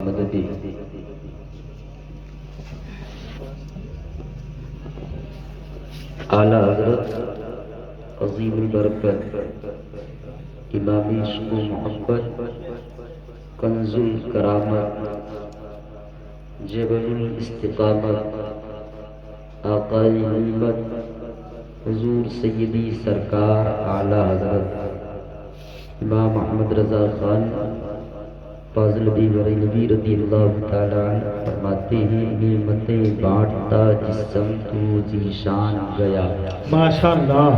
مددی اعلیٰ حضرت عظیم البرکت امام عشق و محبت کنز الکرامت جبل الاستقامت آقائے نعمت حضور سیدی سرکار اعلیٰ حضرت امام احمد رضا خان فاضل بریلوی رضی اللہ تعالیٰ عنہ فرماتے ہیں نعمتیں بانٹتا جس سمت وہ ذیشان گیا ماشاءاللہ.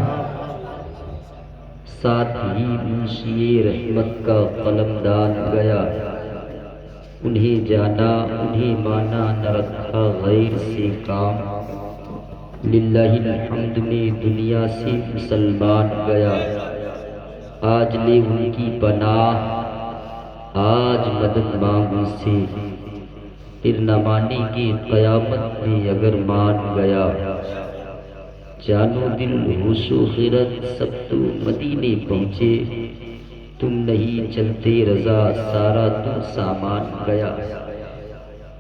ساتھ ہی منشی رحمت کا قلمدان گیا انہیں جانا انہیں مانا نہ رکھا غیر سے کام للہ الحمد میں دنیا سے مسلمان گیا آج لے ان کی پناہ آج مدد مانگوں سے پھر نہ مانیں گے قیامت میں اگر مان گیا جانو دل ہوش و خیرت سب تو مدینے پہنچے تم نہیں چلتے رضا سارا تو سامان گیا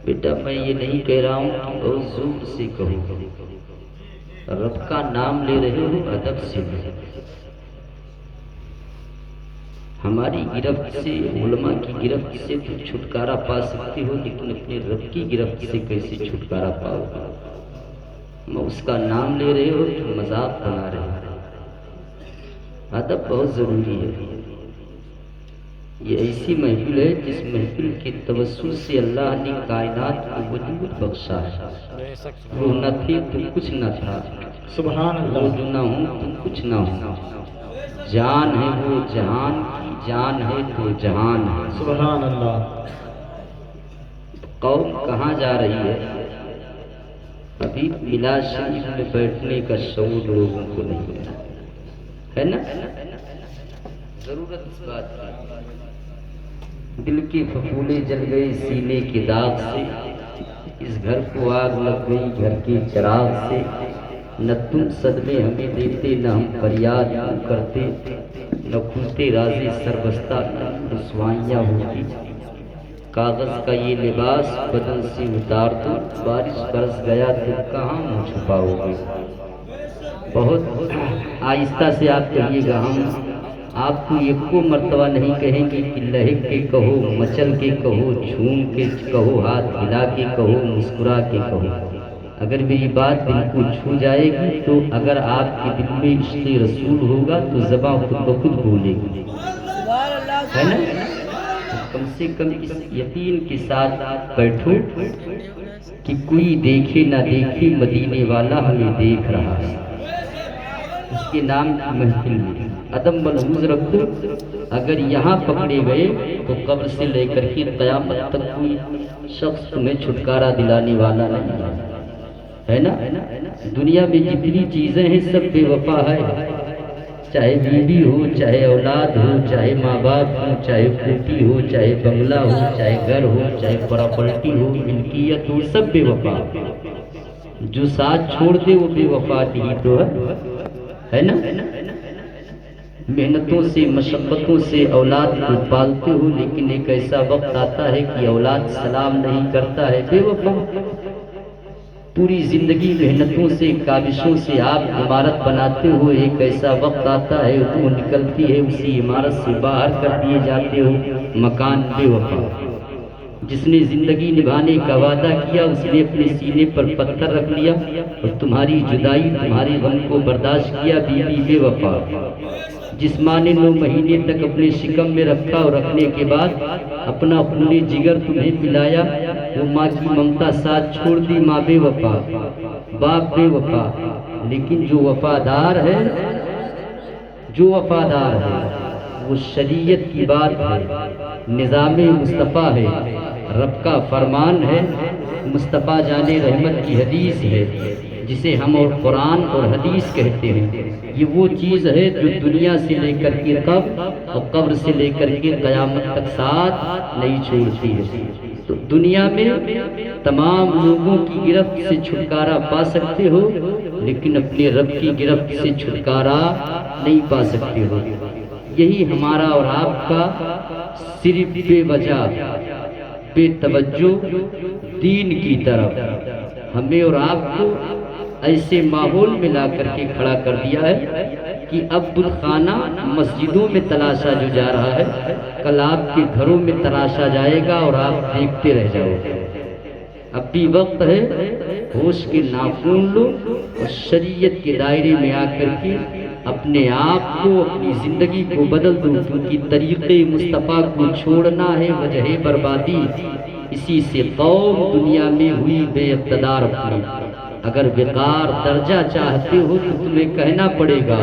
بیٹا میں یہ نہیں کہہ رہا ہوں کہ بہت زور سے کہو رب کا نام لے رہے ہو ادب سے ہماری گرفت سے علماء کی گرفت سے تو چھٹکارا پا سکتے ہو لیکن اپنے رب کی گرفت سے کیسے چھٹکارا پاؤ گے میں اس کا نام لے رہے ہو تو مذاق بنا رہے ہو ادب بہت ضروری ہے یہ ایسی محفل ہے جس محفل کے توسل سے اللہ نے کائنات کو وجود بخشا ہے وہ نہ تھے تو کچھ نہ تھا سبحان وہ اللہ. جو نہ ہوں تو کچھ نہ ہوں جان ہے وہ جہان کی جان ہے تو جہان ہے سبحان اللہ. قوم کہاں جا رہی ہے ابھی میلاد شریف میں بیٹھنے کا شعور لوگوں کو نہیں ہے نا ضرورت اس بات کی دل کے پھپھولے جل گئے سینے کے داغ سے اس گھر کو آگ لگ گئی گھر کے چراغ سے نہ تم صدمے ہمیں دیتے نہ ہم فریاد کرتے نہ کھلتے رازے سربستہ نہ رسوائیاں ہوتی کاغذ کا یہ لباس بدن سے اتار دو بارش برس گیا تو کہاں منہ چھپاؤ گے بہت آہستہ سے آپ کہیے گا ہم آپ کو ایک مرتبہ نہیں کہیں گے کہ لہک کے کہو مچل کے کہو جھوم کے کہو ہاتھ ہلا کے کہو مسکرا کے کہو اگر میری بات دل کو چھو جائے گی تو اگر آپ کے دل میں عشق رسول ہوگا تو زباں خود بخود بولے گی ہے نا کم سے کم اس یقین کے ساتھ بیٹھو کہ کوئی دیکھے نہ دیکھے مدینے والا ہمیں دیکھ رہا ہے اس کے نام کی محفل میں عدم ملحوظ رکھو اگر یہاں پکڑے گئے تو قبر سے لے کر کے قیامت تک کوئی شخص تمہیں چھٹکارا دلانے والا نہیں ہے نا دنیا میں جتنی چیزیں ہیں سب بے وفا ہے چاہے بیوی ہو چاہے اولاد ہو چاہے ماں باپ ہو چاہے کوٹی ہو چاہے بنگلہ ہو چاہے گھر ہو چاہے پراپرٹی ہو ملکیت ہو سب بے وفا جو ساتھ چھوڑ دے وہ بے وفا نہیں تو ہے نا محنتوں سے مشقتوں سے اولاد کو پالتے ہو لیکن ایک ایسا وقت آتا ہے کہ اولاد سلام نہیں کرتا ہے بے وفا پوری زندگی محنتوں سے کاوشوں سے آپ عمارت بناتے ہو ایک ایسا وقت آتا ہے وہ نکلتی ہے اسی عمارت سے باہر کر دیے جاتے ہو مکان بے وفا جس نے زندگی نبھانے کا وعدہ کیا اس نے اپنے سینے پر پتھر رکھ لیا اور تمہاری جدائی تمہارے غم کو برداشت کیا بیوی بے وفا جس ماں نے 9 مہینے تک اپنے شکم میں رکھا اور رکھنے کے بعد اپنا خون جگر تمہیں پلایا وہ ماں کی ممتا ساتھ چھوڑ دی ماں بے وفا باپ بے وفا لیکن جو وفادار ہے وہ شریعت کی بات ہے نظام مصطفیٰ ہے رب کا فرمان ہے مصطفیٰ جان رحمت کی حدیث ہے جسے ہم اور قرآن اور حدیث کہتے ہیں یہ وہ چیز ہے جو دنیا سے لے کر کے قبر اور قبر سے لے کر کے قیامت تک ساتھ نہیں چھوڑتی ہے تو دنیا میں تمام لوگوں کی گرفت سے چھٹکارا پا سکتے ہو لیکن اپنے رب کی گرفت سے چھٹکارا نہیں پا سکتے ہو یہی ہمارا اور آپ کا صرف بے وجہ بے توجہ دین کی طرف ہمیں اور آپ کو ایسے ماحول میں لا کر کے کھڑا کر دیا ہے کہ اب بت خانہ مسجدوں میں تلاشا جو جا رہا ہے، کل آپ کے گھروں میں تلاشا جائے گا اور آپ دیکھتے رہ جاؤ گے۔ اب بھی وقت ہے ہوش کے ناخن لو اور شریعت کے دائرے میں آ کر کے اپنے آپ کو، اپنی زندگی کو بدل دو، کیونکہ طریقے مصطفیٰ کو چھوڑنا ہے وجہ بربادی، اسی سے قوم دنیا میں ہوئی بے اقتدار اپنی۔ اگر وقار درجہ چاہتے ہو تو تمہیں کہنا پڑے گا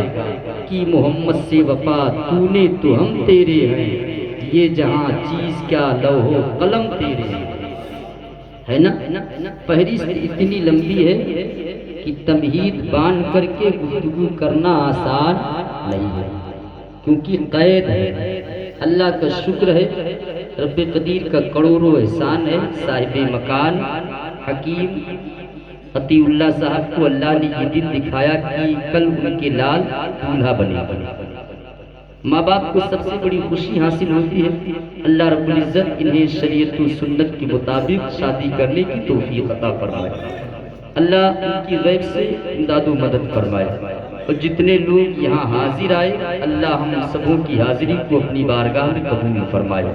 کہ محمد سے وفا تو نے تو ہم تیرے ہیں، یہ جہاں چیز کیا لوح و قلم تیرے ہیں، ہے نا؟ فہرست اتنی لمبی ہے کہ تمہید باندھ کر کے گفتگو کرنا آسان نہیں ہے، کیونکہ قید ہے۔ اللہ کا شکر ہے، رب قدیر کا کروڑوں احسان ہے، صاحب مکان حکیم عطی اللہ صاحب کو اللہ نے یہ دن دکھایا کہ کل ان کے لال دولہا بنے۔ ماں باپ کو سب سے بڑی خوشی حاصل ہوتی ہے، اللہ رب العزت انہیں شریعت و سنت کے مطابق شادی کرنے کی توفیق عطا فرمائے، اللہ ان کی غیب سے امداد و مدد فرمائے، اور جتنے لوگ یہاں حاضر آئے اللہ ہم سبوں کی حاضری کو اپنی بارگاہ میں قبول فرمائے۔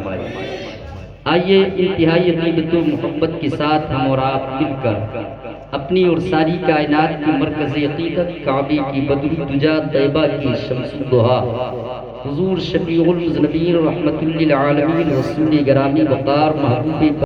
آئیے انتہائی عقیدت و محبت کے ساتھ ہم اور آپ مل کر اپنی اور ساری کائنات کی مرکز عقیدت کعبے کی بدر دجا طیبہ کی شمس الضحیٰ حضور شفیع المذنبین رحمت للعالمین رسول گرامی وقار محبوب